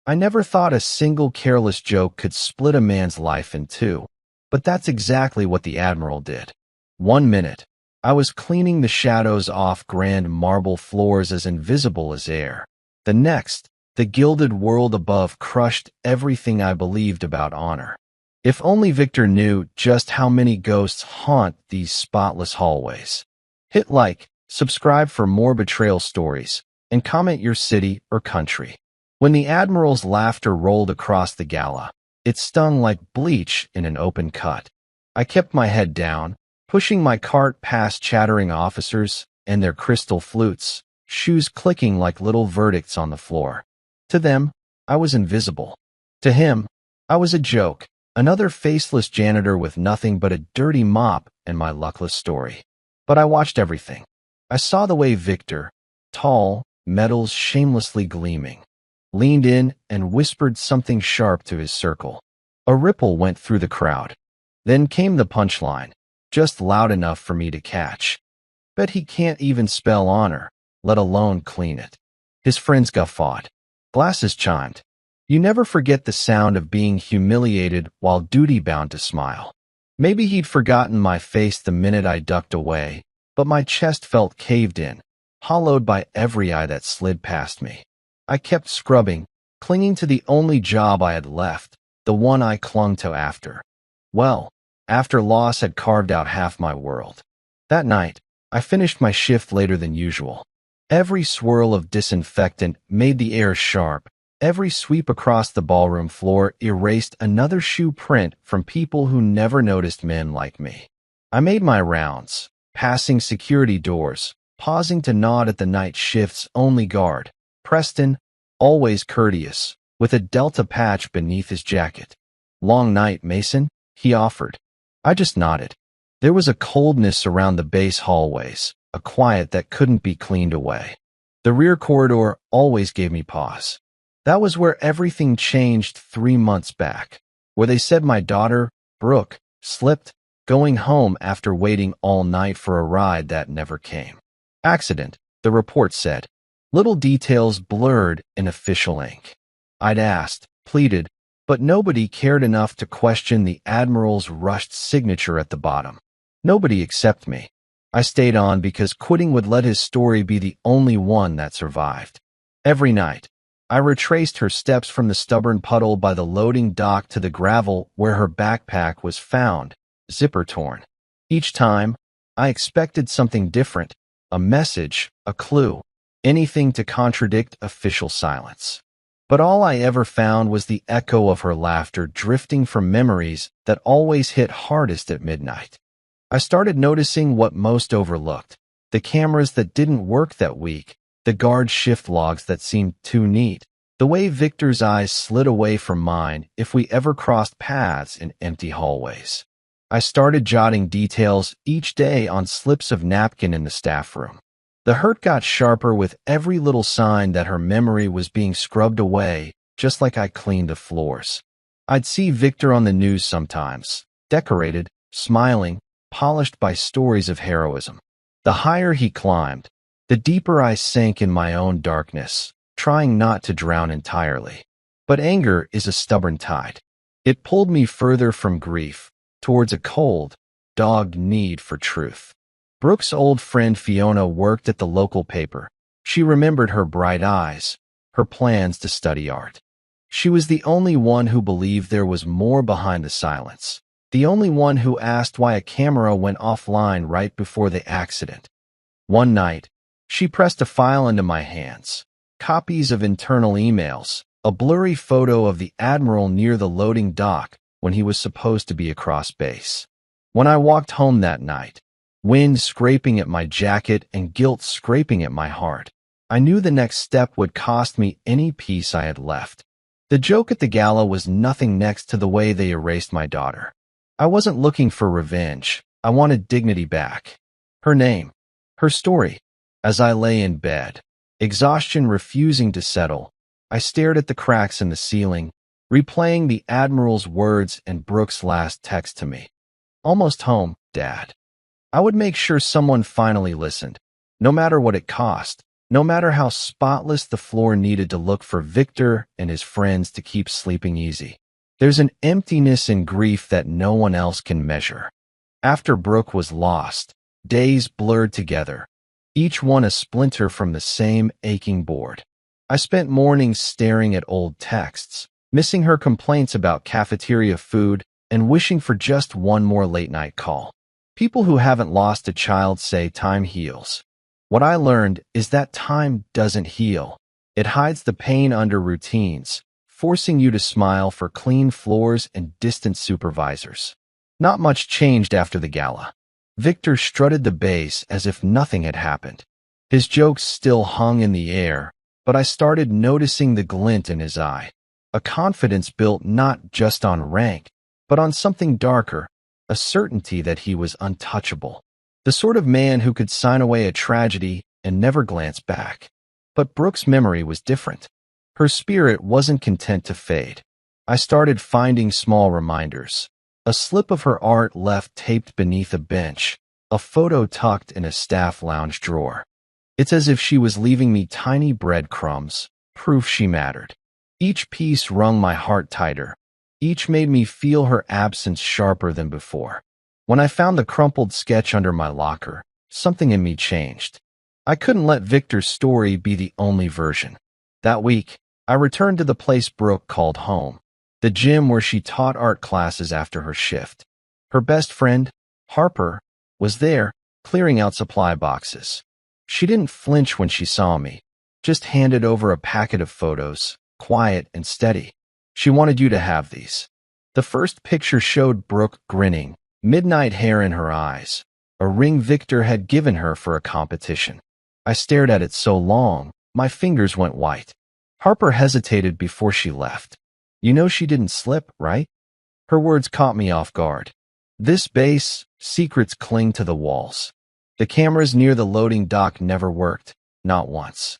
I never thought a single careless joke could split a man's life in two, but that's exactly what the Admiral did. 1 minute, I was cleaning the shadows off grand marble floors as invisible as air. The next, the gilded world above crushed everything I believed about honor. If only Victor knew just how many ghosts haunt these spotless hallways. Hit like, subscribe for more betrayal stories, and comment your city or country. When the Admiral's laughter rolled across the gala, it stung like bleach in an open cut. I kept my head down, pushing my cart past chattering officers and their crystal flutes, shoes clicking like little verdicts on the floor. To them, I was invisible. To him, I was a joke, another faceless janitor with nothing but a dirty mop and my luckless story. But I watched everything. I saw the way Victor, tall, metals shamelessly gleaming, leaned in and whispered something sharp to his circle. A ripple went through the crowd. Then came the punchline, just loud enough for me to catch. Bet he can't even spell honor, let alone clean it. His friends guffawed. Glasses chimed. You never forget the sound of being humiliated while duty-bound to smile. Maybe he'd forgotten my face the minute I ducked away, but my chest felt caved in, hollowed by every eye that slid past me. I kept scrubbing, clinging to the only job I had left, the one I clung to after. Well, after loss had carved out half my world. That night, I finished my shift later than usual. Every swirl of disinfectant made the air sharp. Every sweep across the ballroom floor erased another shoe print from people who never noticed men like me. I made my rounds, passing security doors, pausing to nod at the night shift's only guard, Preston, always courteous, with a Delta patch beneath his jacket. Long night, Mason, he offered. I just nodded. There was a coldness around the base hallways, a quiet that couldn't be cleaned away. The rear corridor always gave me pause. That was where everything changed 3 months back, where they said my daughter, Brooke, slipped, going home after waiting all night for a ride that never came. Accident, the report said. Little details blurred in official ink. I'd asked, pleaded, but nobody cared enough to question the Admiral's rushed signature at the bottom. Nobody except me. I stayed on because quitting would let his story be the only one that survived. Every night, I retraced her steps from the stubborn puddle by the loading dock to the gravel where her backpack was found, zipper torn. Each time, I expected something different, a message, a clue, anything to contradict official silence. But all I ever found was the echo of her laughter drifting from memories that always hit hardest at midnight. I started noticing what most overlooked, the cameras that didn't work that week, the guard shift logs that seemed too neat, the way Victor's eyes slid away from mine if we ever crossed paths in empty hallways. I started jotting details each day on slips of napkin in the staff room. The hurt got sharper with every little sign that her memory was being scrubbed away, just like I cleaned the floors. I'd see Victor on the news sometimes, decorated, smiling, polished by stories of heroism. The higher he climbed, the deeper I sank in my own darkness, trying not to drown entirely. But anger is a stubborn tide. It pulled me further from grief, towards a cold, dogged need for truth. Brooke's old friend Fiona worked at the local paper. She remembered her bright eyes, her plans to study art. She was the only one who believed there was more behind the silence, the only one who asked why a camera went offline right before the accident. One night, she pressed a file into my hands, copies of internal emails, a blurry photo of the Admiral near the loading dock when he was supposed to be across base. When I walked home that night, wind scraping at my jacket and guilt scraping at my heart, I knew the next step would cost me any peace I had left. The joke at the gala was nothing next to the way they erased my daughter. I wasn't looking for revenge. I wanted dignity back. Her name, her story. As I lay in bed, exhaustion refusing to settle, I stared at the cracks in the ceiling, replaying the Admiral's words and Brooke's last text to me. Almost home, Dad. I would make sure someone finally listened, no matter what it cost, No matter how spotless the floor needed to look for Victor and his friends to keep sleeping easy. There's an emptiness and grief that no one else can measure. After Brooke was lost, days blurred together, each one a splinter from the same aching board. I spent mornings staring at old texts, missing her complaints about cafeteria food and wishing for just one more late-night call. People who haven't lost a child say time heals. What I learned is that time doesn't heal. It hides the pain under routines, forcing you to smile for clean floors and distant supervisors. Not much changed after the gala. Victor strutted the base as if nothing had happened. His jokes still hung in the air, but I started noticing the glint in his eye. A confidence built not just on rank, but on something darker, a certainty that he was untouchable. The sort of man who could sign away a tragedy and never glance back. But Brooke's memory was different. Her spirit wasn't content to fade. I started finding small reminders. A slip of her art left taped beneath a bench, a photo tucked in a staff lounge drawer. It's as if she was leaving me tiny breadcrumbs, proof she mattered. Each piece wrung my heart tighter. Each made me feel her absence sharper than before. When I found the crumpled sketch under my locker, something in me changed. I couldn't let Victor's story be the only version. That week, I returned to the place Brooke called home, the gym where she taught art classes after her shift. Her best friend, Harper, was there, clearing out supply boxes. She didn't flinch when she saw me, just handed over a packet of photos, quiet and steady. She wanted you to have these. The first picture showed Brooke grinning, midnight hair in her eyes, a ring Victor had given her for a competition. I stared at it so long, my fingers went white. Harper hesitated before she left. You know she didn't slip, right? Her words caught me off guard. This base, secrets cling to the walls. The cameras near the loading dock never worked, not once.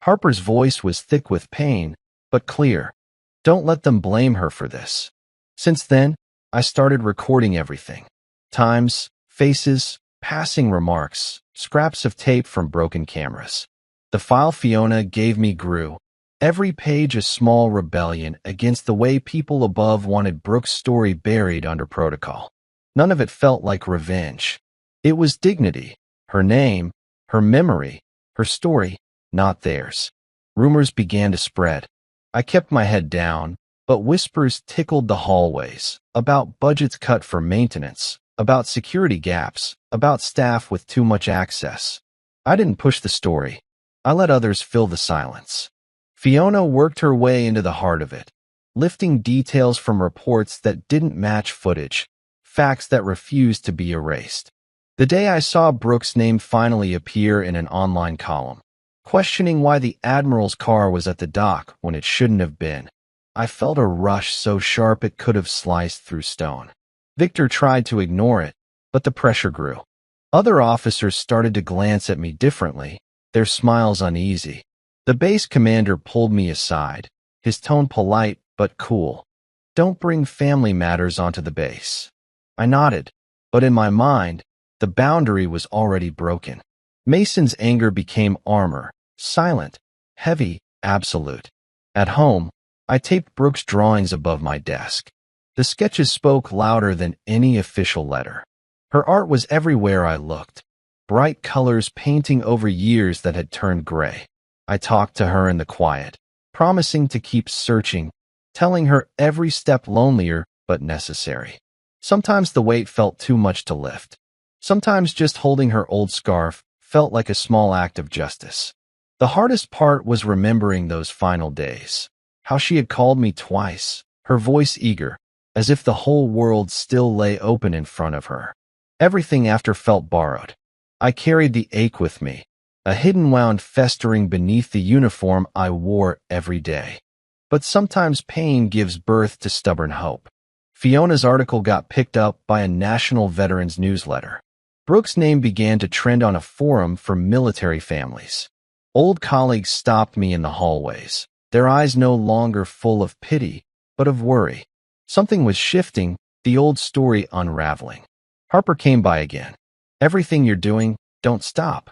Harper's voice was thick with pain, but clear. Don't let them blame her for this. Since then, I started recording everything. Times, faces, passing remarks, scraps of tape from broken cameras. The file Fiona gave me grew. Every page a small rebellion against the way people above wanted Brooke's story buried under protocol. None of it felt like revenge. It was dignity. Her name, her memory, her story, not theirs. Rumors began to spread. I kept my head down, but whispers tickled the hallways, about budgets cut for maintenance, about security gaps, about staff with too much access. I didn't push the story. I let others fill the silence. Fiona worked her way into the heart of it, lifting details from reports that didn't match footage, facts that refused to be erased. The day I saw Brooke's name finally appear in an online column, questioning why the Admiral's car was at the dock when it shouldn't have been, I felt a rush so sharp it could have sliced through stone. Victor tried to ignore it, but the pressure grew. Other officers started to glance at me differently, their smiles uneasy. The base commander pulled me aside, his tone polite but cool. Don't bring family matters onto the base. I nodded, but in my mind, the boundary was already broken. Mason's anger became armor, silent, heavy, absolute. At home, I taped Brooke's drawings above my desk. The sketches spoke louder than any official letter. Her art was everywhere I looked, bright colors painting over years that had turned gray. I talked to her in the quiet, promising to keep searching, telling her every step lonelier but necessary. Sometimes the weight felt too much to lift. Sometimes just holding her old scarf felt like a small act of justice. The hardest part was remembering those final days. How she had called me twice, her voice eager, as if the whole world still lay open in front of her. Everything after felt borrowed. I carried the ache with me, a hidden wound festering beneath the uniform I wore every day. But sometimes pain gives birth to stubborn hope. Fiona's article got picked up by a national veterans newsletter. Brooke's name began to trend on a forum for military families. Old colleagues stopped me in the hallways, their eyes no longer full of pity, but of worry. Something was shifting, the old story unraveling. Harper came by again. Everything you're doing, don't stop.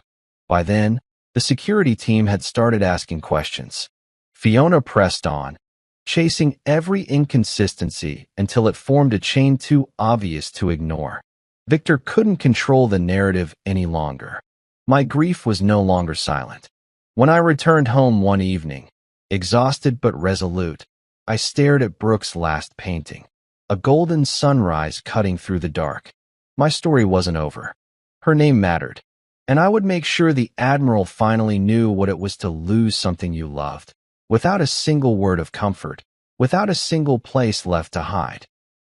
By then, The security team had started asking questions. Fiona pressed on, chasing every inconsistency until it formed a chain too obvious to ignore. Victor couldn't control the narrative any longer. My grief was no longer silent. When I returned home one evening, exhausted but resolute, I stared at Brooke's last painting, a golden sunrise cutting through the dark. My story wasn't over. Her name mattered, and I would make sure the Admiral finally knew what it was to lose something you loved, without a single word of comfort, without a single place left to hide.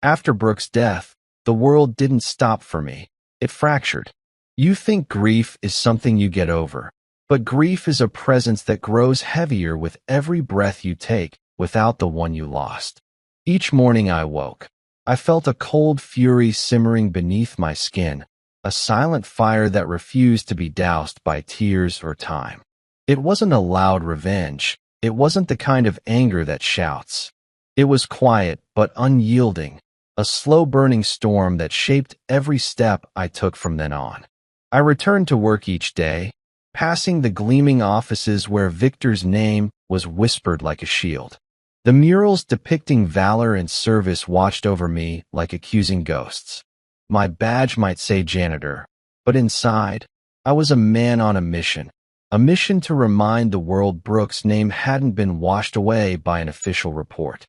After Brooke's death, the world didn't stop for me. It fractured. You think grief is something you get over, but grief is a presence that grows heavier with every breath you take without the one you lost. Each morning I woke, I felt a cold fury simmering beneath my skin, a silent fire that refused to be doused by tears or time. It wasn't a loud revenge. It wasn't the kind of anger that shouts. It was quiet but unyielding, a slow-burning storm that shaped every step I took from then on. I returned to work each day, passing the gleaming offices where Victor's name was whispered like a shield. The murals depicting valor and service watched over me like accusing ghosts. My badge might say janitor, but inside, I was a man on a mission to remind the world Brooke's name hadn't been washed away by an official report.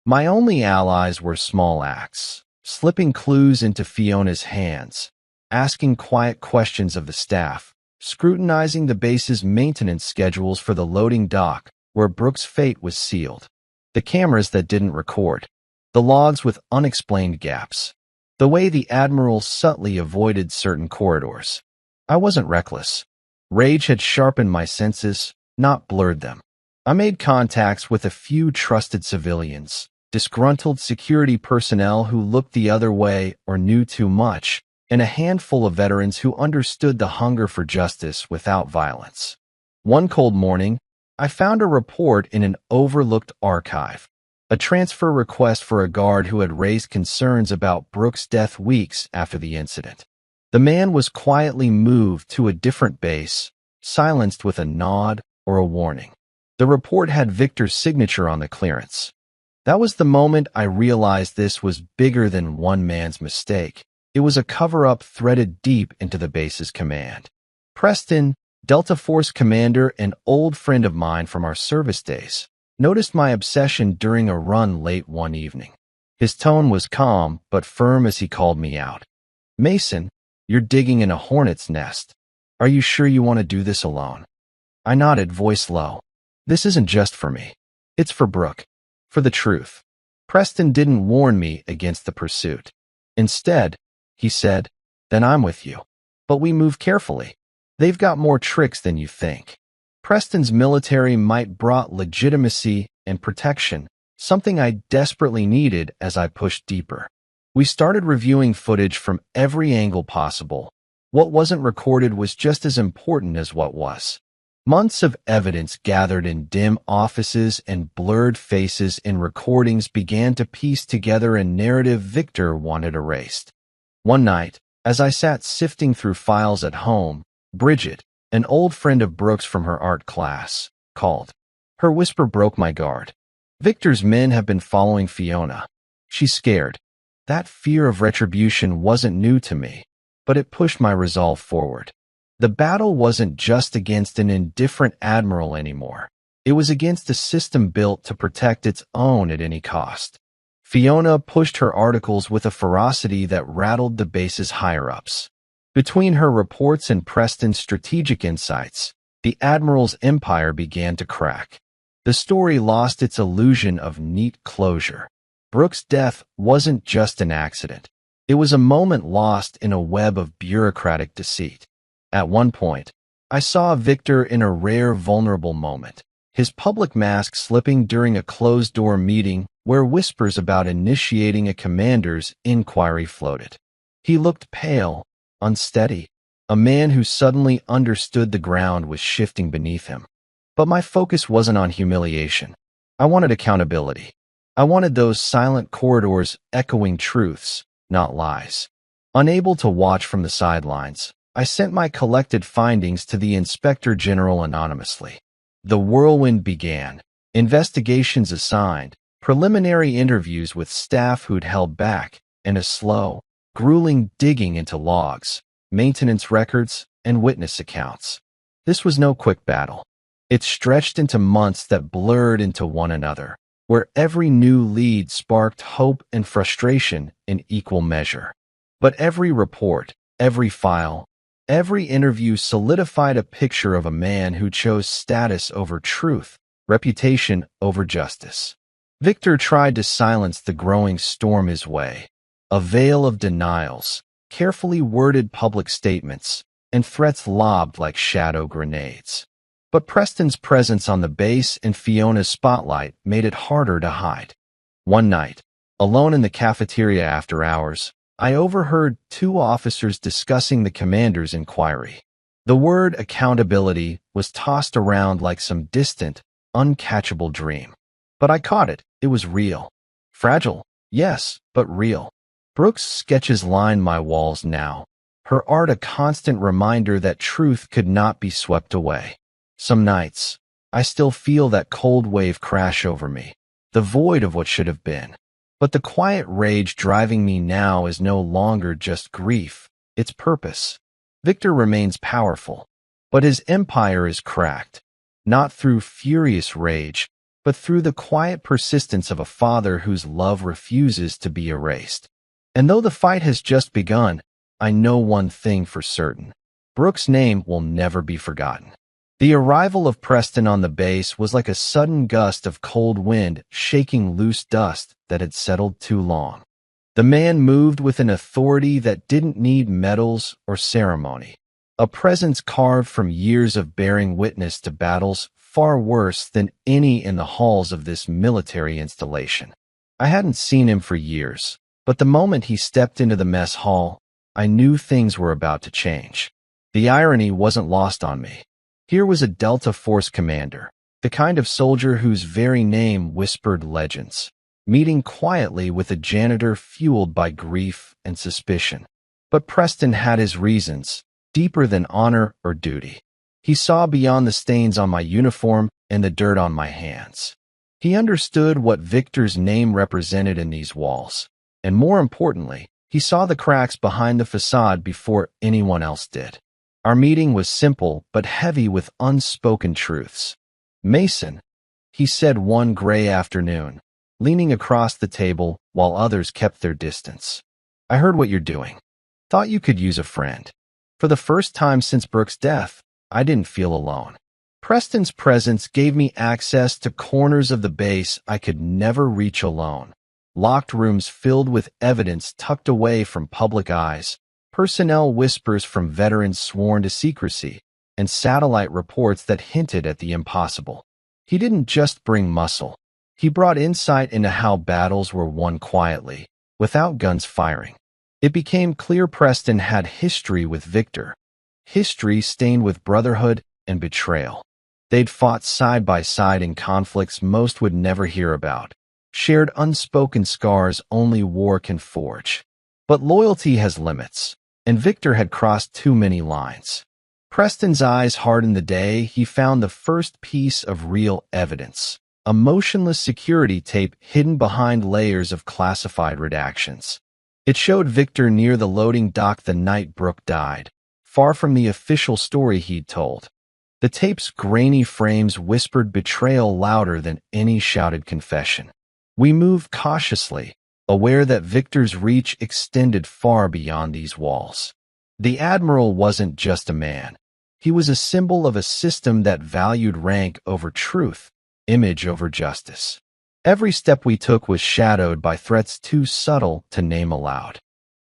My only allies were small acts, slipping clues into Fiona's hands, asking quiet questions of the staff, scrutinizing the base's maintenance schedules for the loading dock where Brooke's fate was sealed, the cameras that didn't record, the logs with unexplained gaps, the way the Admiral subtly avoided certain corridors. I wasn't reckless. Rage had sharpened my senses, not blurred them. I made contacts with a few trusted civilians, disgruntled security personnel who looked the other way or knew too much, and a handful of veterans who understood the hunger for justice without violence. One cold morning, I found a report in an overlooked archive, a transfer request for a guard who had raised concerns about Brooke's death weeks after the incident. The man was quietly moved to a different base, silenced with a nod or a warning. The report had Victor's signature on the clearance. That was the moment I realized this was bigger than one man's mistake. It was a cover-up threaded deep into the base's command. Preston, Delta Force commander and old friend of mine from our service days, noticed my obsession during a run late one evening. His tone was calm but firm as he called me out. "Mason, you're digging in a hornet's nest. Are you sure you want to do this alone?" I nodded, voice low. "This isn't just for me. It's for Brooke. For the truth." Preston didn't warn me against the pursuit. Instead, he said, "Then I'm with you. But we move carefully. They've got more tricks than you think." Preston's military might brought legitimacy and protection, something I desperately needed as I pushed deeper. We started reviewing footage from every angle possible. What wasn't recorded was just as important as what was. Months of evidence gathered in dim offices and blurred faces in recordings began to piece together a narrative Victor wanted erased. One night, as I sat sifting through files at home, Bridget, an old friend of Brooke's from her art class, called. Her whisper broke my guard. "Victor's men have been following Fiona. She's scared." That fear of retribution wasn't new to me, but it pushed my resolve forward. The battle wasn't just against an indifferent admiral anymore. It was against a system built to protect its own at any cost. Fiona pushed her articles with a ferocity that rattled the base's higher-ups. Between her reports and Preston's strategic insights, the Admiral's empire began to crack. The story lost its illusion of neat closure. Brooke's death wasn't just an accident. It was a moment lost in a web of bureaucratic deceit. At one point, I saw Victor in a rare vulnerable moment, his public mask slipping during a closed-door meeting where whispers about initiating a commander's inquiry floated. He looked pale, unsteady, a man who suddenly understood the ground was shifting beneath him. But my focus wasn't on humiliation. I wanted accountability. I wanted those silent corridors echoing truths, not lies. Unable to watch from the sidelines, I sent my collected findings to the Inspector General anonymously. The whirlwind began. Investigations assigned, preliminary interviews with staff who'd held back, and a slow, grueling digging into logs, maintenance records, and witness accounts. This was no quick battle. It stretched into months that blurred into one another, where every new lead sparked hope and frustration in equal measure. But every report, every file, every interview solidified a picture of a man who chose status over truth, reputation over justice. Victor tried to silence the growing storm his way. A veil of denials, carefully worded public statements, and threats lobbed like shadow grenades. But Preston's presence on the base and Fiona's spotlight made it harder to hide. One night, alone in the cafeteria after hours, I overheard two officers discussing the commander's inquiry. The word accountability was tossed around like some distant, uncatchable dream. But I caught it. It was real. Fragile, yes, but real. Brooks' sketches line my walls now, her art a constant reminder that truth could not be swept away. Some nights, I still feel that cold wave crash over me, the void of what should have been. But the quiet rage driving me now is no longer just grief, it's purpose. Victor remains powerful, but his empire is cracked, not through furious rage, but through the quiet persistence of a father whose love refuses to be erased. And though the fight has just begun, I know one thing for certain. Brooks' name will never be forgotten. The arrival of Preston on the base was like a sudden gust of cold wind shaking loose dust that had settled too long. The man moved with an authority that didn't need medals or ceremony, a presence carved from years of bearing witness to battles far worse than any in the halls of this military installation. I hadn't seen him for years, but the moment he stepped into the mess hall, I knew things were about to change. The irony wasn't lost on me. Here was a Delta Force commander, the kind of soldier whose very name whispered legends, meeting quietly with a janitor fueled by grief and suspicion. But Preston had his reasons, deeper than honor or duty. He saw beyond the stains on my uniform and the dirt on my hands. He understood what Victor's name represented in these walls, and more importantly, he saw the cracks behind the facade before anyone else did. Our meeting was simple but heavy with unspoken truths. "Mason," he said one gray afternoon, leaning across the table while others kept their distance. "I heard what you're doing. Thought you could use a friend." For the first time since Brooks' death, I didn't feel alone. Preston's presence gave me access to corners of the base I could never reach alone. Locked rooms filled with evidence tucked away from public eyes, personnel whispers from veterans sworn to secrecy, and satellite reports that hinted at the impossible. He didn't just bring muscle. He brought insight into how battles were won quietly, without guns firing. It became clear Preston had history with Victor, history stained with brotherhood and betrayal. They'd fought side by side in conflicts most would never hear about, shared unspoken scars only war can forge. But loyalty has limits, and Victor had crossed too many lines. Preston's eyes hardened the day he found the first piece of real evidence, a motionless security tape hidden behind layers of classified redactions. It showed Victor near the loading dock the night Brooke died, far from the official story he'd told. The tape's grainy frames whispered betrayal louder than any shouted confession. We moved cautiously, aware that Victor's reach extended far beyond these walls. The Admiral wasn't just a man. He was a symbol of a system that valued rank over truth, image over justice. Every step we took was shadowed by threats too subtle to name aloud.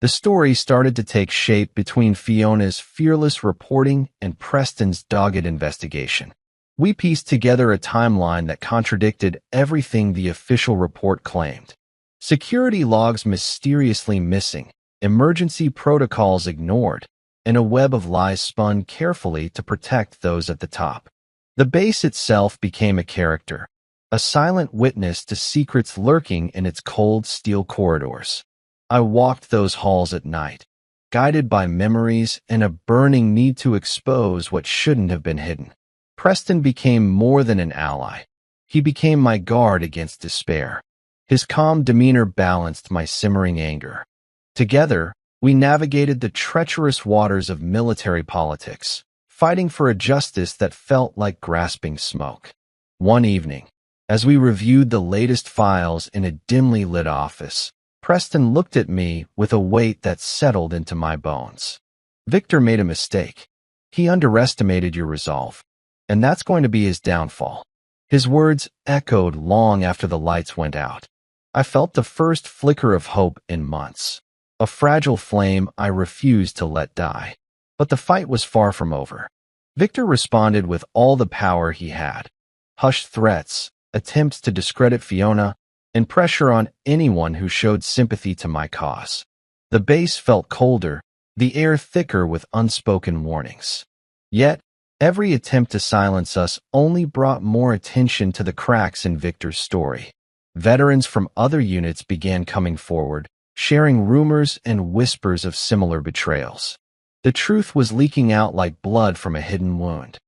The story started to take shape between Fiona's fearless reporting and Preston's dogged investigation. We pieced together a timeline that contradicted everything the official report claimed. Security logs mysteriously missing, emergency protocols ignored, and a web of lies spun carefully to protect those at the top. The base itself became a character, a silent witness to secrets lurking in its cold steel corridors. I walked those halls at night, guided by memories and a burning need to expose what shouldn't have been hidden. Preston became more than an ally. He became my guard against despair. His calm demeanor balanced my simmering anger. Together, we navigated the treacherous waters of military politics, fighting for a justice that felt like grasping smoke. One evening, as we reviewed the latest files in a dimly lit office, Preston looked at me with a weight that settled into my bones. "Victor made a mistake. He underestimated your resolve, and that's going to be his downfall." His words echoed long after the lights went out. I felt the first flicker of hope in months, a fragile flame I refused to let die. But the fight was far from over. Victor responded with all the power he had. Hushed threats, attempts to discredit Fiona, and pressure on anyone who showed sympathy to my cause. The base felt colder, the air thicker with unspoken warnings. Yet, every attempt to silence us only brought more attention to the cracks in Victor's story. Veterans from other units began coming forward, sharing rumors and whispers of similar betrayals. The truth was leaking out like blood from a hidden wound.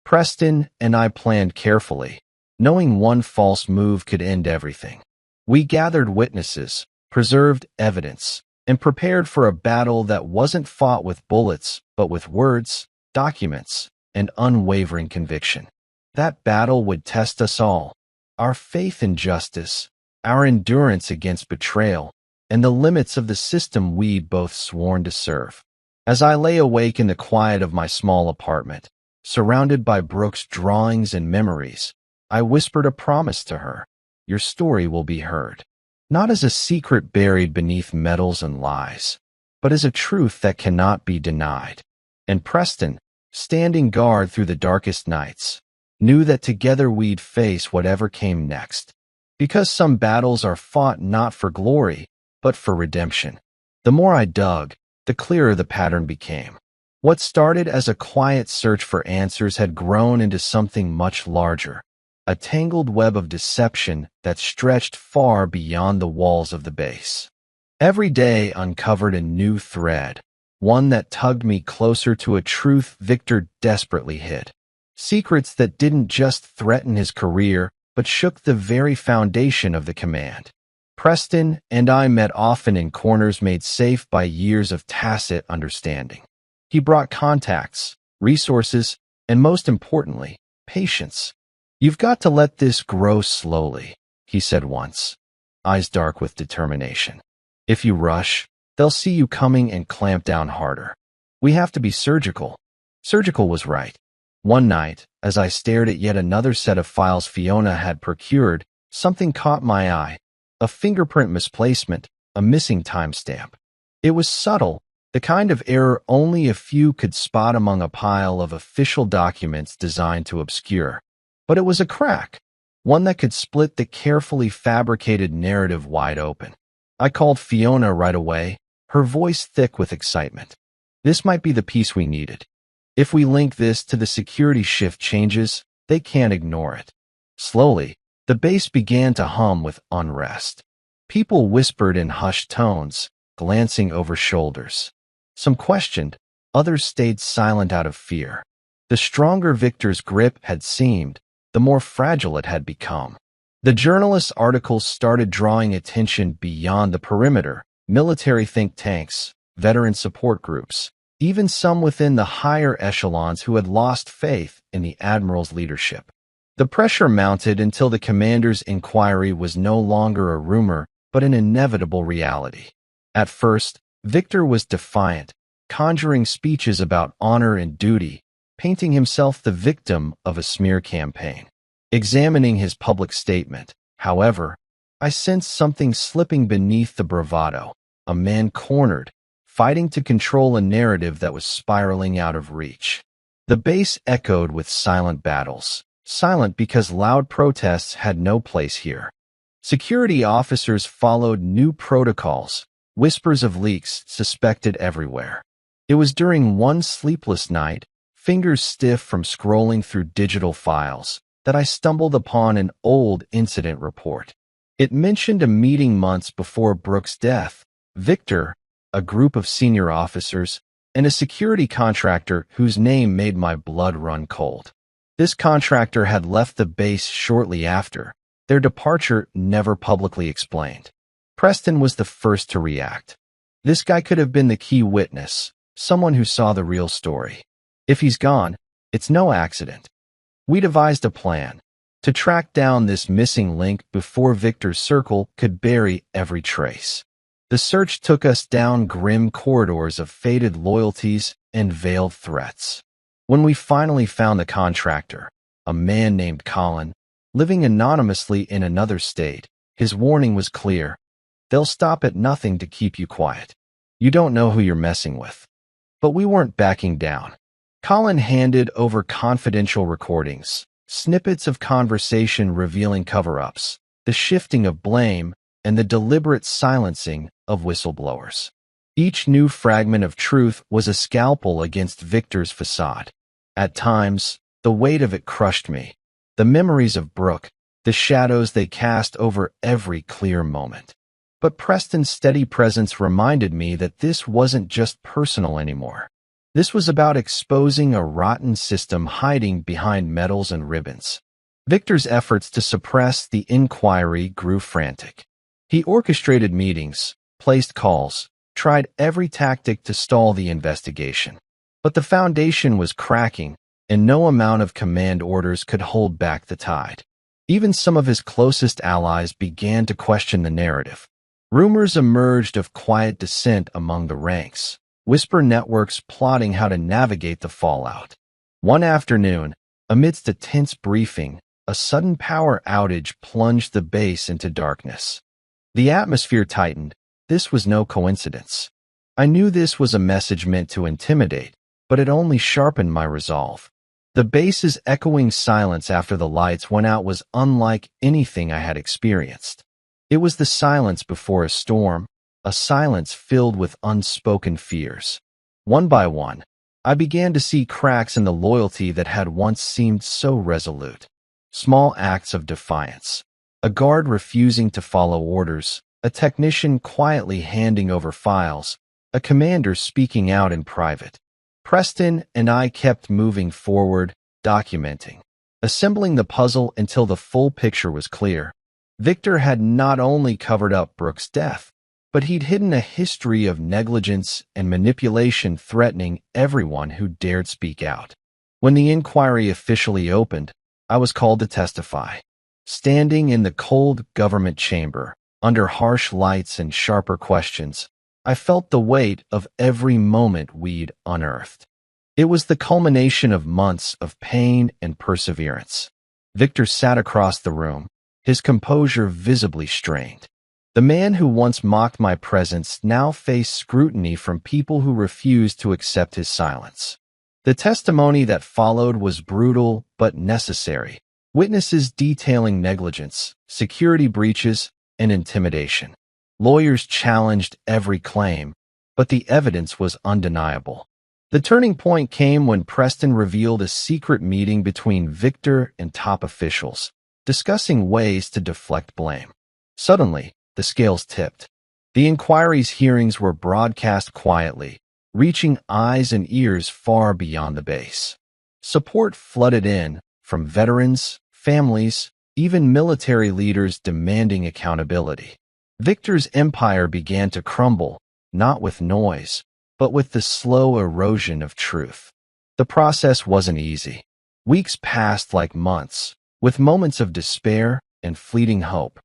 Preston and I planned carefully, knowing one false move could end everything. We gathered witnesses, preserved evidence, and prepared for a battle that wasn't fought with bullets, but with words, documents, and unwavering conviction. That battle would test us all, our faith in justice, our endurance against betrayal, and the limits of the system we'd both sworn to serve. As I lay awake in the quiet of my small apartment, surrounded by Brooke's drawings and memories, I whispered a promise to her. Your story will be heard, not as a secret buried beneath medals and lies, but as a truth that cannot be denied. And Preston, standing guard through the darkest nights, knew that together we'd face whatever came next. Because some battles are fought not for glory, but for redemption. The more I dug, the clearer the pattern became. What started as a quiet search for answers had grown into something much larger, a tangled web of deception that stretched far beyond the walls of the base. Every day uncovered a new thread, one that tugged me closer to a truth Victor desperately hid. Secrets that didn't just threaten his career, but shook the very foundation of the command. Preston and I met often in corners made safe by years of tacit understanding. He brought contacts, resources, and most importantly, patience. "You've got to let this grow slowly," he said once, eyes dark with determination. "If you rush, they'll see you coming and clamp down harder. We have to be surgical." Surgical was right. One night, as I stared at yet another set of files Fiona had procured, something caught my eye. A fingerprint misplacement, a missing timestamp. It was subtle, the kind of error only a few could spot among a pile of official documents designed to obscure. But it was a crack, one that could split the carefully fabricated narrative wide open. I called Fiona right away, her voice thick with excitement. "This might be the piece we needed. If we link this to the security shift changes, they can't ignore it." Slowly, the base began to hum with unrest. People whispered in hushed tones, glancing over shoulders. Some questioned, others stayed silent out of fear. The stronger Victor's grip had seemed, the more fragile it had become. The journalists' articles started drawing attention beyond the perimeter, military think tanks, veteran support groups, even some within the higher echelons who had lost faith in the admiral's leadership. The pressure mounted until the commander's inquiry was no longer a rumor, but an inevitable reality. At first, Victor was defiant, conjuring speeches about honor and duty, painting himself the victim of a smear campaign. Examining his public statement, however, I sensed something slipping beneath the bravado, a man cornered, fighting to control a narrative that was spiraling out of reach. The base echoed with silent battles, silent because loud protests had no place here. Security officers followed new protocols, whispers of leaks suspected everywhere. It was during one sleepless night, fingers stiff from scrolling through digital files, that I stumbled upon an old incident report. It mentioned a meeting months before Brooke's death. Victor, a group of senior officers, and a security contractor whose name made my blood run cold. This contractor had left the base shortly after, their departure never publicly explained. Preston was the first to react. This guy could have been the key witness, someone who saw the real story. If he's gone, it's no accident. We devised a plan to track down this missing link before Victor's circle could bury every trace. The search took us down grim corridors of faded loyalties and veiled threats. When we finally found the contractor, a man named Colin, living anonymously in another state, his warning was clear. They'll stop at nothing to keep you quiet. You don't know who you're messing with. But we weren't backing down. Colin handed over confidential recordings, snippets of conversation revealing cover-ups, the shifting of blame, and the deliberate silencing of whistleblowers. Each new fragment of truth was a scalpel against Victor's facade. At times, the weight of it crushed me. The memories of Brooke, the shadows they cast over every clear moment. But Preston's steady presence reminded me that this wasn't just personal anymore. This was about exposing a rotten system hiding behind medals and ribbons. Victor's efforts to suppress the inquiry grew frantic. He orchestrated meetings, placed calls, tried every tactic to stall the investigation. But the foundation was cracking, and no amount of command orders could hold back the tide. Even some of his closest allies began to question the narrative. Rumors emerged of quiet dissent among the ranks, whisper networks plotting how to navigate the fallout. One afternoon, amidst a tense briefing, a sudden power outage plunged the base into darkness. The atmosphere tightened. This was no coincidence. I knew this was a message meant to intimidate, but it only sharpened my resolve. The base's echoing silence after the lights went out was unlike anything I had experienced. It was the silence before a storm, a silence filled with unspoken fears. One by one, I began to see cracks in the loyalty that had once seemed so resolute. Small acts of defiance. A guard refusing to follow orders, a technician quietly handing over files, a commander speaking out in private. Preston and I kept moving forward, documenting, assembling the puzzle until the full picture was clear. Victor had not only covered up Brooke's death, but he'd hidden a history of negligence and manipulation threatening everyone who dared speak out. When the inquiry officially opened, I was called to testify. Standing in the cold government chamber, under harsh lights and sharper questions, I felt the weight of every moment we'd unearthed. It was the culmination of months of pain and perseverance. Victor sat across the room, his composure visibly strained. The man who once mocked my presence now faced scrutiny from people who refused to accept his silence. The testimony that followed was brutal but necessary. Witnesses detailing negligence, security breaches, and intimidation. Lawyers challenged every claim, but the evidence was undeniable. The turning point came when Preston revealed a secret meeting between Victor and top officials, discussing ways to deflect blame. Suddenly, the scales tipped. The inquiry's hearings were broadcast quietly, reaching eyes and ears far beyond the base. Support flooded in, from veterans, families, even military leaders demanding accountability. Victor's empire began to crumble, not with noise, but with the slow erosion of truth. The process wasn't easy. Weeks passed like months, with moments of despair and fleeting hope.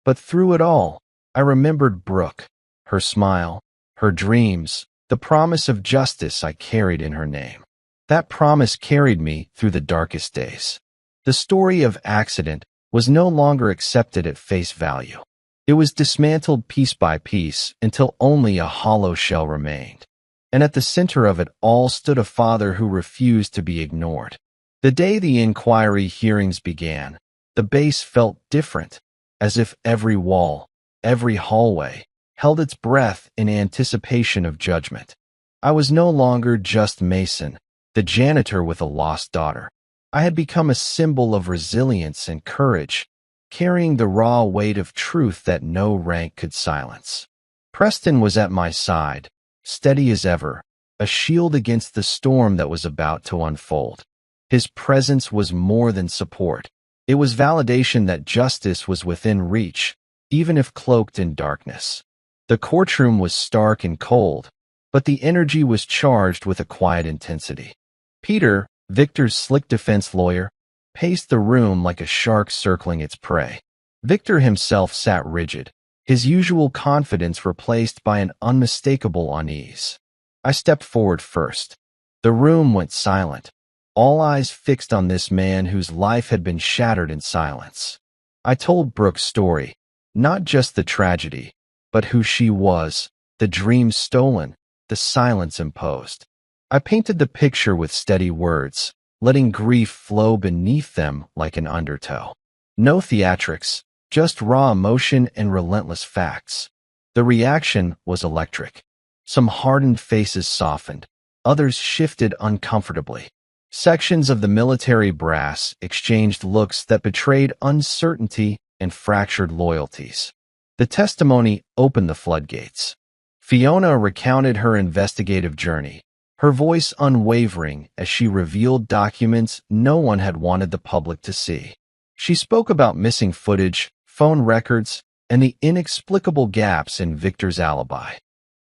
But through it all, I remembered Brooke, her smile, her dreams, the promise of justice I carried in her name. That promise carried me through the darkest days. The story of accident was no longer accepted at face value. It was dismantled piece by piece until only a hollow shell remained. And at the center of it all stood a father who refused to be ignored. The day the inquiry hearings began, the base felt different, as if every wall, every hallway, held its breath in anticipation of judgment. I was no longer just Mason, the janitor with a lost daughter. I had become a symbol of resilience and courage, carrying the raw weight of truth that no rank could silence. Preston was at my side, steady as ever, a shield against the storm that was about to unfold. His presence was more than support. It was validation that justice was within reach, even if cloaked in darkness. The courtroom was stark and cold, but the energy was charged with a quiet intensity. Peter, Victor's slick defense lawyer, paced the room like a shark circling its prey. Victor himself sat rigid, his usual confidence replaced by an unmistakable unease. I stepped forward first. The room went silent, all eyes fixed on this man whose life had been shattered in silence. I told Brooke's story, not just the tragedy, but who she was, the dreams stolen, the silence imposed. I painted the picture with steady words, letting grief flow beneath them like an undertow. No theatrics, just raw emotion and relentless facts. The reaction was electric. Some hardened faces softened, others shifted uncomfortably. Sections of the military brass exchanged looks that betrayed uncertainty and fractured loyalties. The testimony opened the floodgates. Fiona recounted her investigative journey, her voice unwavering as she revealed documents no one had wanted the public to see. She spoke about missing footage, phone records, and the inexplicable gaps in Victor's alibi.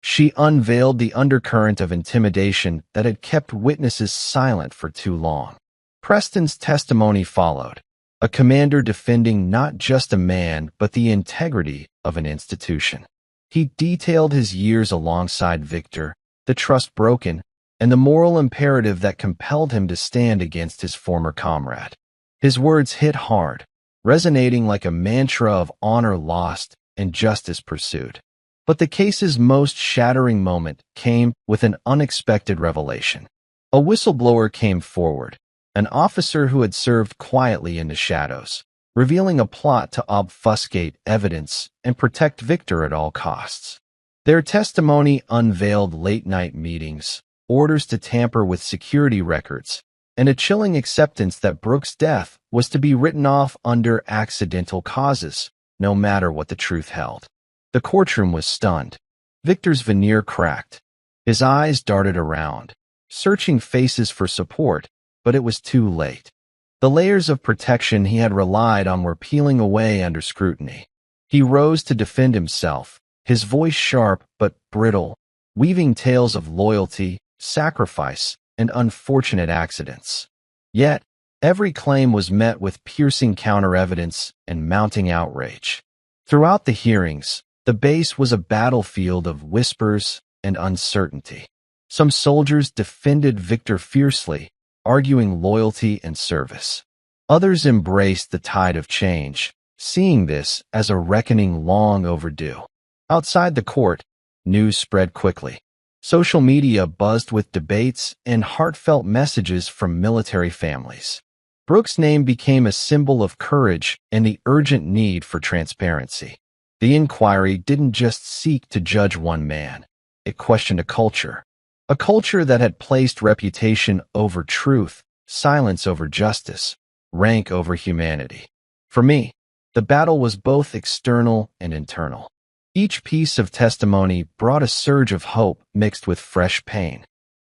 She unveiled the undercurrent of intimidation that had kept witnesses silent for too long. Preston's testimony followed, a commander defending not just a man but the integrity of an institution. He detailed his years alongside Victor, the trust broken, and the moral imperative that compelled him to stand against his former comrade. His words hit hard, resonating like a mantra of honor lost and justice pursued. But the case's most shattering moment came with an unexpected revelation. A whistleblower came forward, an officer who had served quietly in the shadows, revealing a plot to obfuscate evidence and protect Victor at all costs. Their testimony unveiled late-night meetings, orders to tamper with security records, and a chilling acceptance that Brooke's death was to be written off under accidental causes, no matter what the truth held. The courtroom was stunned. Victor's veneer cracked. His eyes darted around, searching faces for support, but it was too late. The layers of protection he had relied on were peeling away under scrutiny. He rose to defend himself, his voice sharp but brittle, weaving tales of loyalty, sacrifice, and unfortunate accidents. Yet, every claim was met with piercing counter-evidence and mounting outrage. Throughout the hearings, the base was a battlefield of whispers and uncertainty. Some soldiers defended Victor fiercely, arguing loyalty and service. Others embraced the tide of change, seeing this as a reckoning long overdue. Outside the court, news spread quickly. Social media buzzed with debates and heartfelt messages from military families. Brooke's name became a symbol of courage and the urgent need for transparency. The inquiry didn't just seek to judge one man. It questioned a culture that had placed reputation over truth, silence over justice, rank over humanity. For me, the battle was both external and internal. Each piece of testimony brought a surge of hope mixed with fresh pain.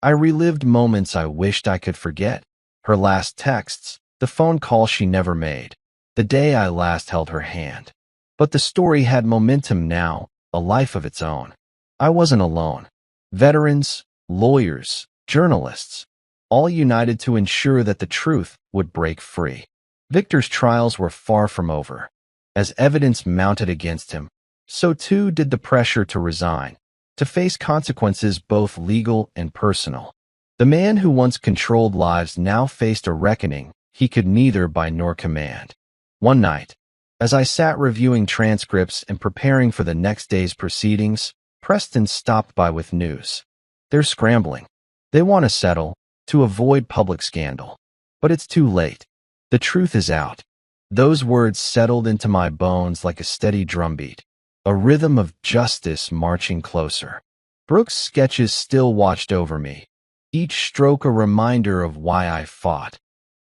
I relived moments I wished I could forget, her last texts, the phone call she never made, the day I last held her hand. But the story had momentum now, a life of its own. I wasn't alone. Veterans, lawyers, journalists, all united to ensure that the truth would break free. Victor's trials were far from over. As evidence mounted against him, so too did the pressure to resign, to face consequences both legal and personal. The man who once controlled lives now faced a reckoning he could neither buy nor command. One night, as I sat reviewing transcripts and preparing for the next day's proceedings, Preston stopped by with news. They're scrambling. They want to settle, to avoid public scandal. But it's too late. The truth is out. Those words settled into my bones like a steady drumbeat, a rhythm of justice marching closer. Brooke's sketches still watched over me, each stroke a reminder of why I fought,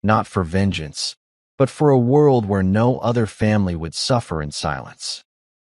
not for vengeance, but for a world where no other family would suffer in silence.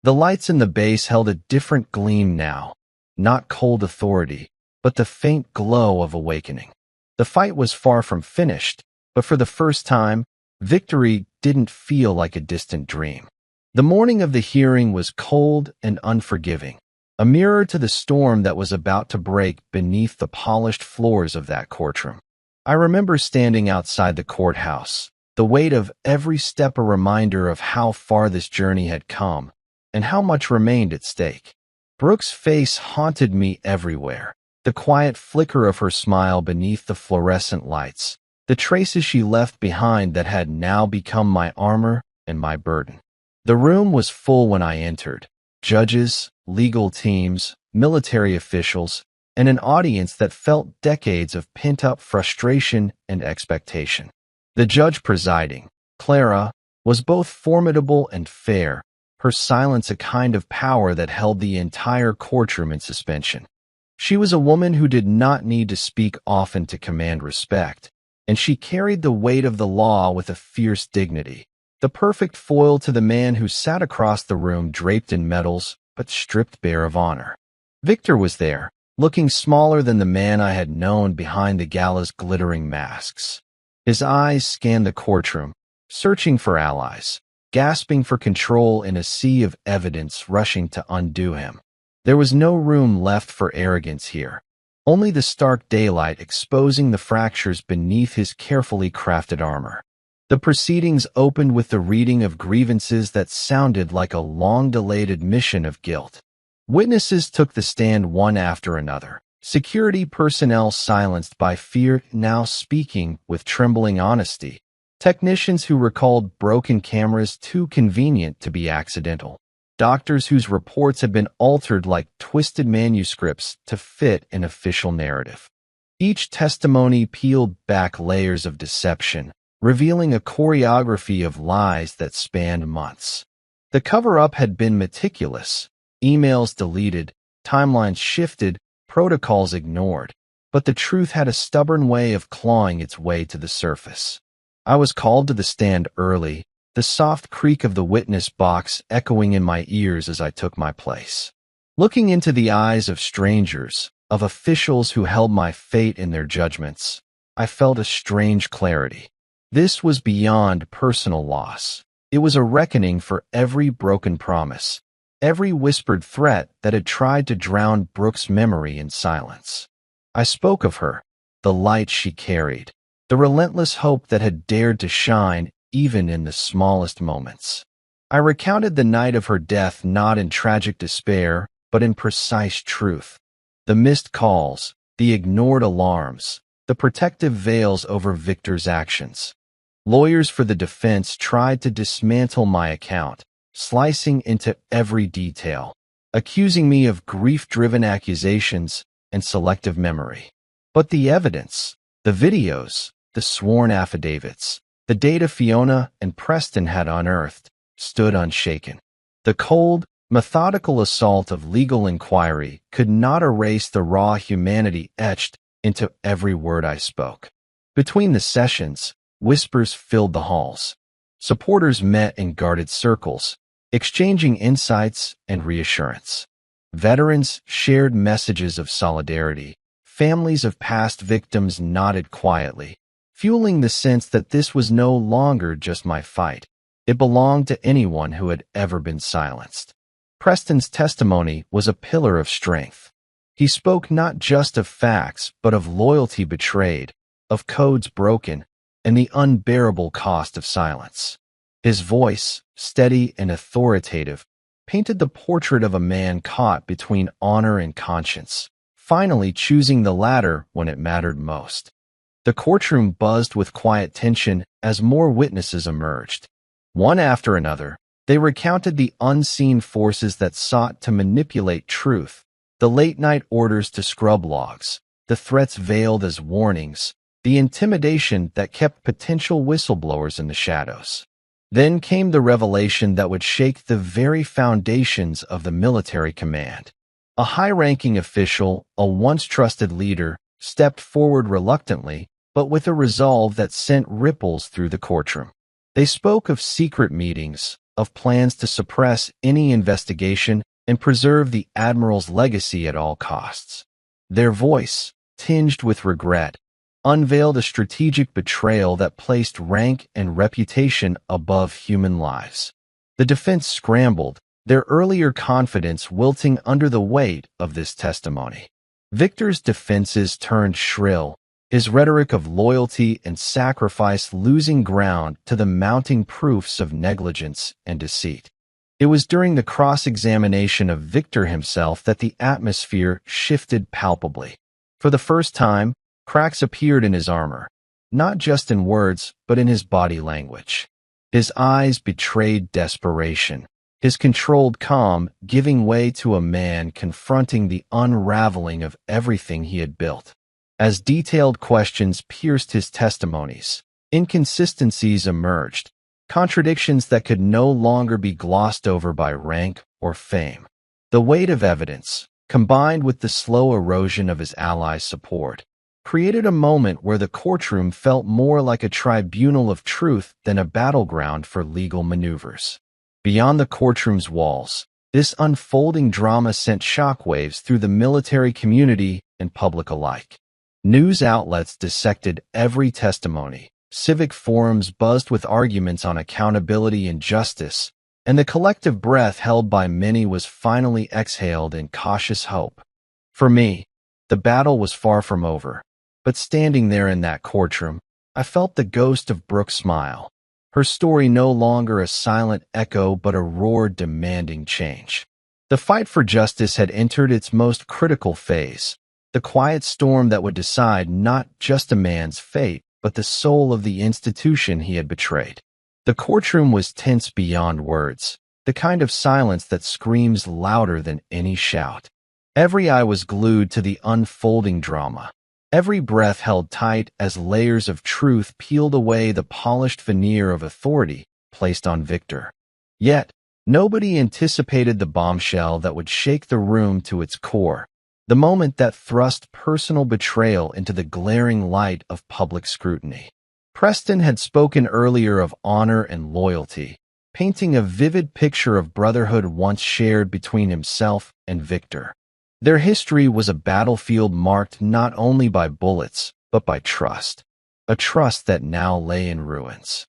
The lights in the base held a different gleam now, not cold authority, but the faint glow of awakening. The fight was far from finished, but for the first time, victory didn't feel like a distant dream. The morning of the hearing was cold and unforgiving, a mirror to the storm that was about to break beneath the polished floors of that courtroom. I remember standing outside the courthouse, the weight of every step a reminder of how far this journey had come and how much remained at stake. Brooke's face haunted me everywhere, the quiet flicker of her smile beneath the fluorescent lights, the traces she left behind that had now become my armor and my burden. The room was full when I entered. Judges, legal teams, military officials, and an audience that felt decades of pent-up frustration and expectation. The judge presiding, Clara, was both formidable and fair, her silence a kind of power that held the entire courtroom in suspension. She was a woman who did not need to speak often to command respect, and she carried the weight of the law with a fierce dignity, the perfect foil to the man who sat across the room draped in medals but stripped bare of honor. Victor was there, looking smaller than the man I had known behind the gala's glittering masks. His eyes scanned the courtroom, searching for allies, gasping for control in a sea of evidence rushing to undo him. There was no room left for arrogance here, only the stark daylight exposing the fractures beneath his carefully crafted armor. The proceedings opened with the reading of grievances that sounded like a long-delayed admission of guilt. Witnesses took the stand one after another, security personnel silenced by fear now speaking with trembling honesty, technicians who recalled broken cameras too convenient to be accidental, doctors whose reports had been altered like twisted manuscripts to fit an official narrative. Each testimony peeled back layers of deception, revealing a choreography of lies that spanned months. The cover-up had been meticulous, emails deleted, timelines shifted, protocols ignored, but the truth had a stubborn way of clawing its way to the surface. I was called to the stand early, the soft creak of the witness box echoing in my ears as I took my place. Looking into the eyes of strangers, of officials who held my fate in their judgments, I felt a strange clarity. This was beyond personal loss. It was a reckoning for every broken promise, every whispered threat that had tried to drown Brooke's memory in silence. I spoke of her, the light she carried, the relentless hope that had dared to shine even in the smallest moments. I recounted the night of her death not in tragic despair, but in precise truth. The missed calls, the ignored alarms, the protective veils over Victor's actions. Lawyers for the defense tried to dismantle my account, slicing into every detail, accusing me of grief-driven accusations and selective memory. But the evidence, the videos, the sworn affidavits, the data Fiona and Preston had unearthed, stood unshaken. The cold, methodical assault of legal inquiry could not erase the raw humanity etched into every word I spoke. Between the sessions, whispers filled the halls. Supporters met in guarded circles, exchanging insights and reassurance. Veterans shared messages of solidarity. Families of past victims nodded quietly, fueling the sense that this was no longer just my fight. It belonged to anyone who had ever been silenced. Preston's testimony was a pillar of strength. He spoke not just of facts, but of loyalty betrayed, of codes broken, and the unbearable cost of silence. His voice, steady and authoritative, painted the portrait of a man caught between honor and conscience, finally choosing the latter when it mattered most. The courtroom buzzed with quiet tension as more witnesses emerged. One after another, they recounted the unseen forces that sought to manipulate truth, the late-night orders to scrub logs, the threats veiled as warnings, the intimidation that kept potential whistleblowers in the shadows. Then came the revelation that would shake the very foundations of the military command. A high-ranking official, a once-trusted leader, stepped forward reluctantly, but with a resolve that sent ripples through the courtroom. They spoke of secret meetings, of plans to suppress any investigation, and preserve the admiral's legacy at all costs. Their voice, tinged with regret, unveiled a strategic betrayal that placed rank and reputation above human lives. The defense scrambled, their earlier confidence wilting under the weight of this testimony. Victor's defenses turned shrill, his rhetoric of loyalty and sacrifice losing ground to the mounting proofs of negligence and deceit. It was during the cross-examination of Victor himself that the atmosphere shifted palpably. For the first time, cracks appeared in his armor, not just in words, but in his body language. His eyes betrayed desperation, his controlled calm giving way to a man confronting the unraveling of everything he had built. As detailed questions pierced his testimonies, inconsistencies emerged, contradictions that could no longer be glossed over by rank or fame. The weight of evidence, combined with the slow erosion of his allies' support, created a moment where the courtroom felt more like a tribunal of truth than a battleground for legal maneuvers. Beyond the courtroom's walls, this unfolding drama sent shockwaves through the military community and public alike. News outlets dissected every testimony, civic forums buzzed with arguments on accountability and justice, and the collective breath held by many was finally exhaled in cautious hope. For me, the battle was far from over, but standing there in that courtroom, I felt the ghost of Brooke's smile, her story no longer a silent echo but a roar demanding change. The fight for justice had entered its most critical phase, the quiet storm that would decide not just a man's fate, but the soul of the institution he had betrayed. The courtroom was tense beyond words, the kind of silence that screams louder than any shout. Every eye was glued to the unfolding drama, every breath held tight as layers of truth peeled away the polished veneer of authority placed on Victor. Yet, nobody anticipated the bombshell that would shake the room to its core, the moment that thrust personal betrayal into the glaring light of public scrutiny. Preston had spoken earlier of honor and loyalty, painting a vivid picture of brotherhood once shared between himself and Victor. Their history was a battlefield marked not only by bullets, but by trust, a trust that now lay in ruins.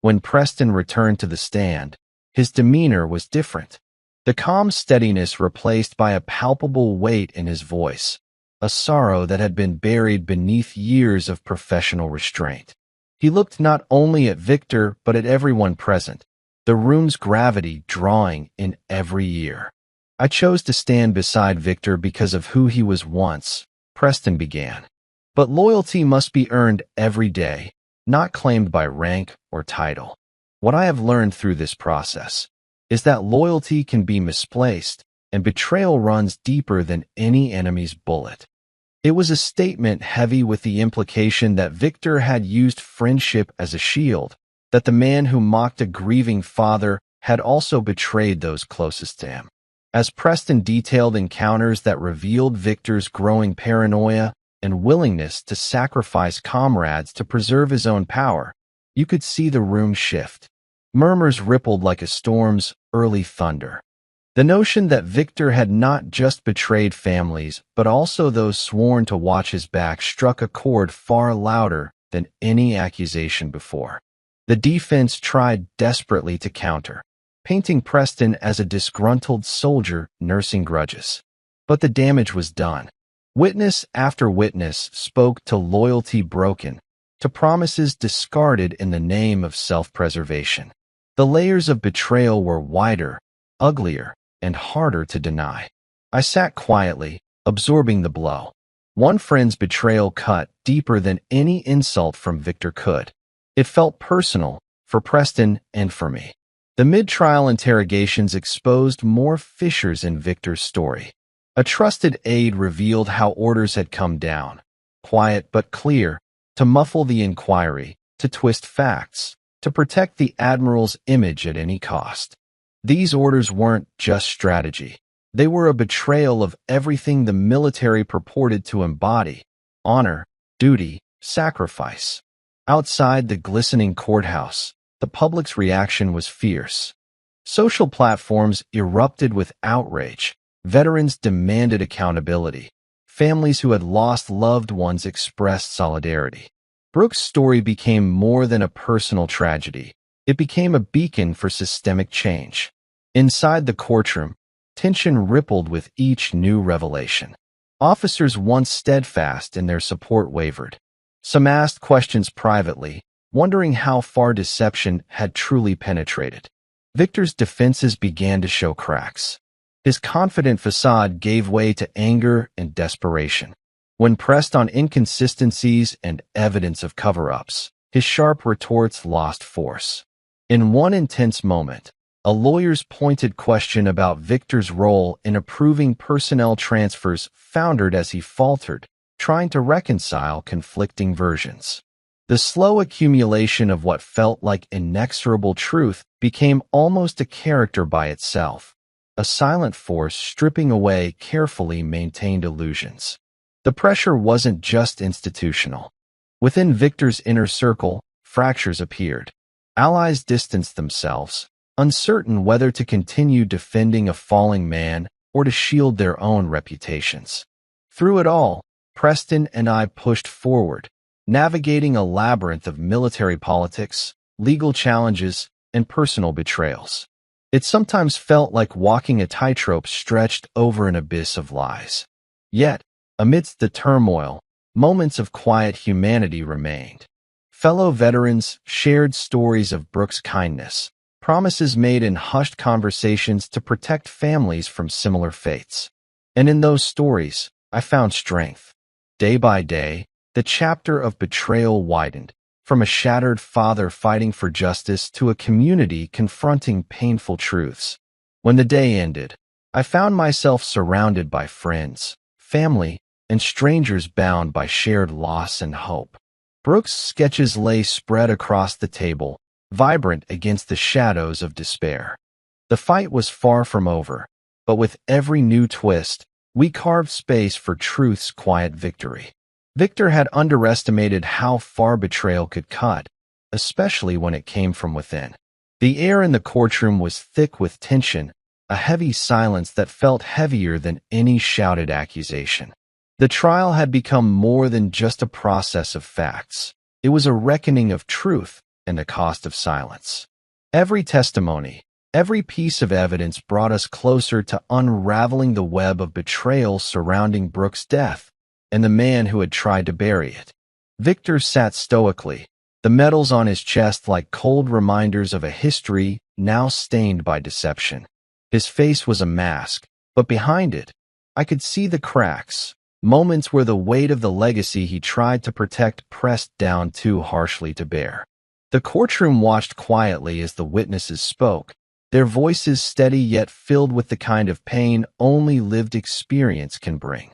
When Preston returned to the stand, his demeanor was different. The calm steadiness replaced by a palpable weight in his voice, a sorrow that had been buried beneath years of professional restraint. He looked not only at Victor, but at everyone present, the room's gravity drawing in every ear. I chose to stand beside Victor because of who he was once, Preston began. But loyalty must be earned every day, not claimed by rank or title. What I have learned through this process is that loyalty can be misplaced, and betrayal runs deeper than any enemy's bullet. It was a statement heavy with the implication that Victor had used friendship as a shield, that the man who mocked a grieving father had also betrayed those closest to him. As Preston detailed encounters that revealed Victor's growing paranoia and willingness to sacrifice comrades to preserve his own power, you could see the room shift. Murmurs rippled like a storm's early thunder. The notion that Victor had not just betrayed families, but also those sworn to watch his back struck a chord far louder than any accusation before. The defense tried desperately to counter, painting Preston as a disgruntled soldier nursing grudges. But the damage was done. Witness after witness spoke to loyalty broken, to promises discarded in the name of self-preservation. The layers of betrayal were wider, uglier, and harder to deny. I sat quietly, absorbing the blow. One friend's betrayal cut deeper than any insult from Victor could. It felt personal, for Preston and for me. The mid-trial interrogations exposed more fissures in Victor's story. A trusted aide revealed how orders had come down, quiet but clear, to muffle the inquiry, to twist facts, to protect the admiral's image at any cost. These orders weren't just strategy. They were a betrayal of everything the military purported to embody: honor, duty, sacrifice. Outside the glistening courthouse, the public's reaction was fierce. Social platforms erupted with outrage. Veterans demanded accountability. Families who had lost loved ones expressed solidarity. Brooks' story became more than a personal tragedy. It became a beacon for systemic change. Inside the courtroom, tension rippled with each new revelation. Officers once steadfast in their support wavered. Some asked questions privately, wondering how far deception had truly penetrated. Victor's defenses began to show cracks. His confident facade gave way to anger and desperation. When pressed on inconsistencies and evidence of cover-ups, his sharp retorts lost force. In one intense moment, a lawyer's pointed question about Victor's role in approving personnel transfers foundered as he faltered, trying to reconcile conflicting versions. The slow accumulation of what felt like inexorable truth became almost a character by itself, a silent force stripping away carefully maintained illusions. The pressure wasn't just institutional. Within Victor's inner circle, fractures appeared. Allies distanced themselves, uncertain whether to continue defending a falling man or to shield their own reputations. Through it all, Preston and I pushed forward, navigating a labyrinth of military politics, legal challenges, and personal betrayals. It sometimes felt like walking a tightrope stretched over an abyss of lies. Yet, amidst the turmoil, moments of quiet humanity remained. Fellow veterans shared stories of Brooks' kindness, promises made in hushed conversations to protect families from similar fates. And in those stories, I found strength. Day by day, the chapter of betrayal widened, from a shattered father fighting for justice to a community confronting painful truths. When the day ended, I found myself surrounded by friends, family, and strangers bound by shared loss and hope. Brooks' sketches lay spread across the table, vibrant against the shadows of despair. The fight was far from over, but with every new twist, we carved space for truth's quiet victory. Victor had underestimated how far betrayal could cut, especially when it came from within. The air in the courtroom was thick with tension, a heavy silence that felt heavier than any shouted accusation. The trial had become more than just a process of facts. It was a reckoning of truth and the cost of silence. Every testimony, every piece of evidence brought us closer to unraveling the web of betrayal surrounding Brooks' death and the man who had tried to bury it. Victor sat stoically, the medals on his chest like cold reminders of a history now stained by deception. His face was a mask, but behind it, I could see the cracks, moments where the weight of the legacy he tried to protect pressed down too harshly to bear. The courtroom watched quietly as the witnesses spoke, their voices steady yet filled with the kind of pain only lived experience can bring.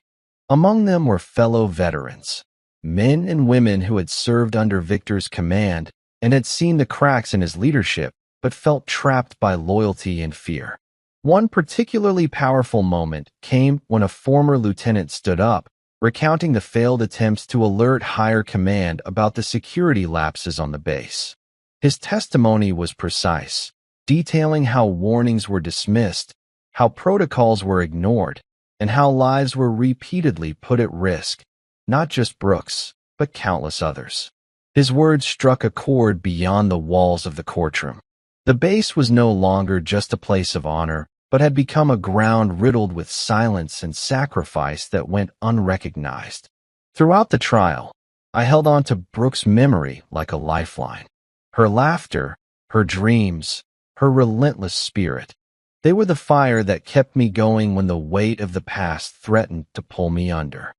Among them were fellow veterans, men and women who had served under Victor's command and had seen the cracks in his leadership, but felt trapped by loyalty and fear. One particularly powerful moment came when a former lieutenant stood up, recounting the failed attempts to alert higher command about the security lapses on the base. His testimony was precise, detailing how warnings were dismissed, how protocols were ignored, and how lives were repeatedly put at risk, not just Brooks, but countless others. His words struck a chord beyond the walls of the courtroom. The base was no longer just a place of honor, but had become a ground riddled with silence and sacrifice that went unrecognized. Throughout the trial, I held on to Brooks' memory like a lifeline. Her laughter, her dreams, her relentless spirit. They were the fire that kept me going when the weight of the past threatened to pull me under.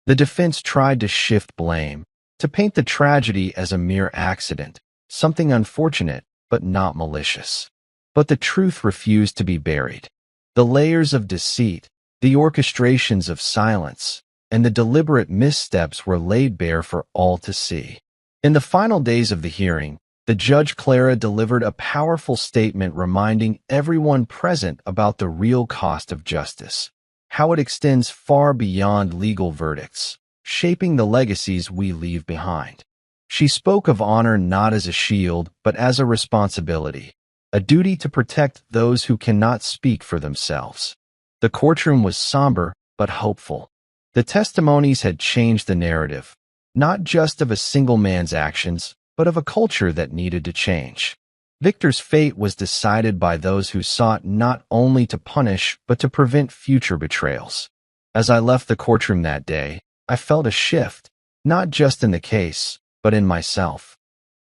The defense tried to shift blame, to paint the tragedy as a mere accident, something unfortunate but not malicious. But the truth refused to be buried. The layers of deceit, the orchestrations of silence, and the deliberate missteps were laid bare for all to see. In the final days of the hearing, the Judge Clara delivered a powerful statement reminding everyone present about the real cost of justice, how it extends far beyond legal verdicts, shaping the legacies we leave behind. She spoke of honor not as a shield, but as a responsibility, a duty to protect those who cannot speak for themselves. The courtroom was somber but hopeful. The testimonies had changed the narrative, not just of a single man's actions, but of a culture that needed to change. Victor's fate was decided by those who sought not only to punish but to prevent future betrayals. As I left the courtroom that day, I felt a shift, not just in the case, but in myself.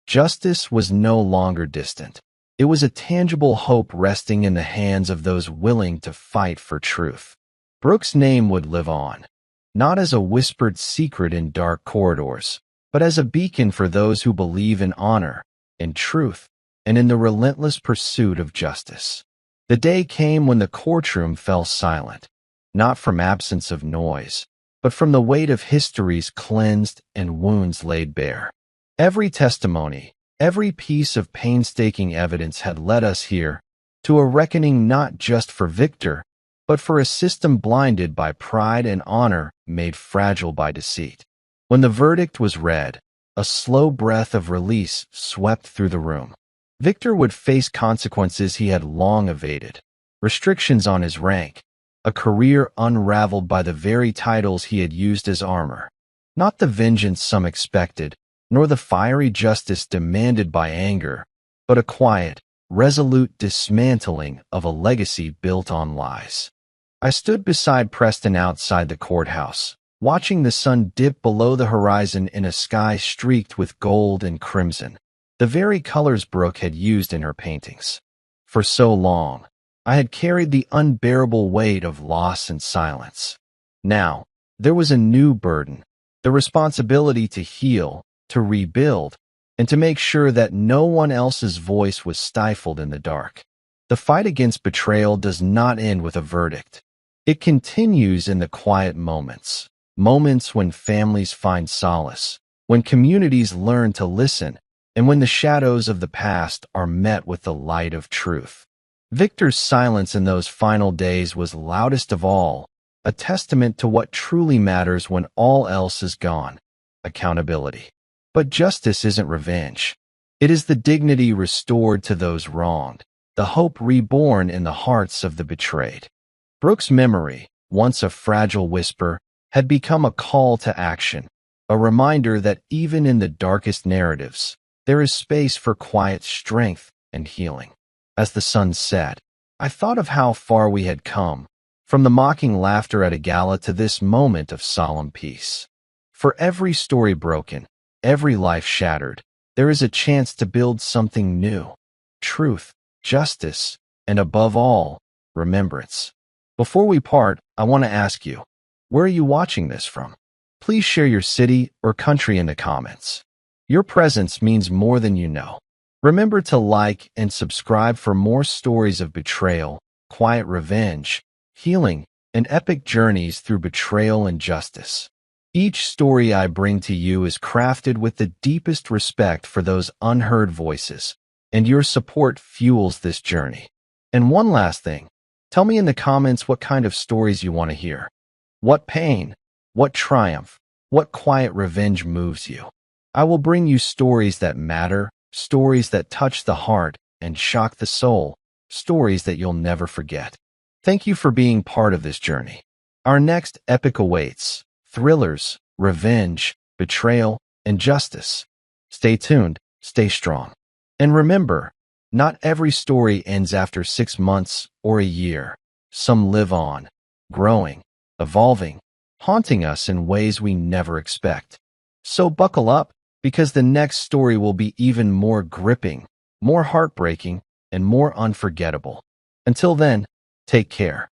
Justice was no longer distant. It was a tangible hope resting in the hands of those willing to fight for truth. Brooke's name would live on, not as a whispered secret in dark corridors, but as a beacon for those who believe in honor, in truth, and in the relentless pursuit of justice. The day came when the courtroom fell silent, not from absence of noise, but from the weight of histories cleansed and wounds laid bare. Every testimony, every piece of painstaking evidence had led us here, to a reckoning not just for Victor, but for a system blinded by pride and honor made fragile by deceit. When the verdict was read, a slow breath of release swept through the room. Victor would face consequences he had long evaded, restrictions on his rank, a career unraveled by the very titles he had used as armor. Not the vengeance some expected, nor the fiery justice demanded by anger, but a quiet, resolute dismantling of a legacy built on lies. I stood beside Preston outside the courthouse, watching the sun dip below the horizon in a sky streaked with gold and crimson, the very colors Brooke had used in her paintings. For so long, I had carried the unbearable weight of loss and silence. Now, there was a new burden, the responsibility to heal, to rebuild, and to make sure that no one else's voice was stifled in the dark. The fight against betrayal does not end with a verdict. It continues in the quiet moments, moments when families find solace, when communities learn to listen, and when the shadows of the past are met with the light of truth. Victor's silence in those final days was loudest of all, a testament to what truly matters when all else is gone: accountability. But justice isn't revenge. It is the dignity restored to those wronged, the hope reborn in the hearts of the betrayed. Brooke's memory, once a fragile whisper, had become a call to action, a reminder that even in the darkest narratives, there is space for quiet strength and healing. As the sun set, I thought of how far we had come, from the mocking laughter at a gala to this moment of solemn peace. For every story broken, every life shattered, there is a chance to build something new: truth, justice, and above all, remembrance. Before we part, I want to ask you, where are you watching this from? Please share your city or country in the comments. Your presence means more than you know. Remember to like and subscribe for more stories of betrayal, quiet revenge, healing, and epic journeys through betrayal and justice. Each story I bring to you is crafted with the deepest respect for those unheard voices, and your support fuels this journey. And one last thing, tell me in the comments what kind of stories you want to hear. What pain, what triumph, what quiet revenge moves you. I will bring you stories that matter, stories that touch the heart and shock the soul, stories that you'll never forget. Thank you for being part of this journey. Our next epic awaits: thrillers, revenge, betrayal, and justice. Stay tuned, stay strong. And remember, not every story ends after 6 months or a year. Some live on, growing, evolving, haunting us in ways we never expect. So buckle up, because the next story will be even more gripping, more heartbreaking, and more unforgettable. Until then, take care.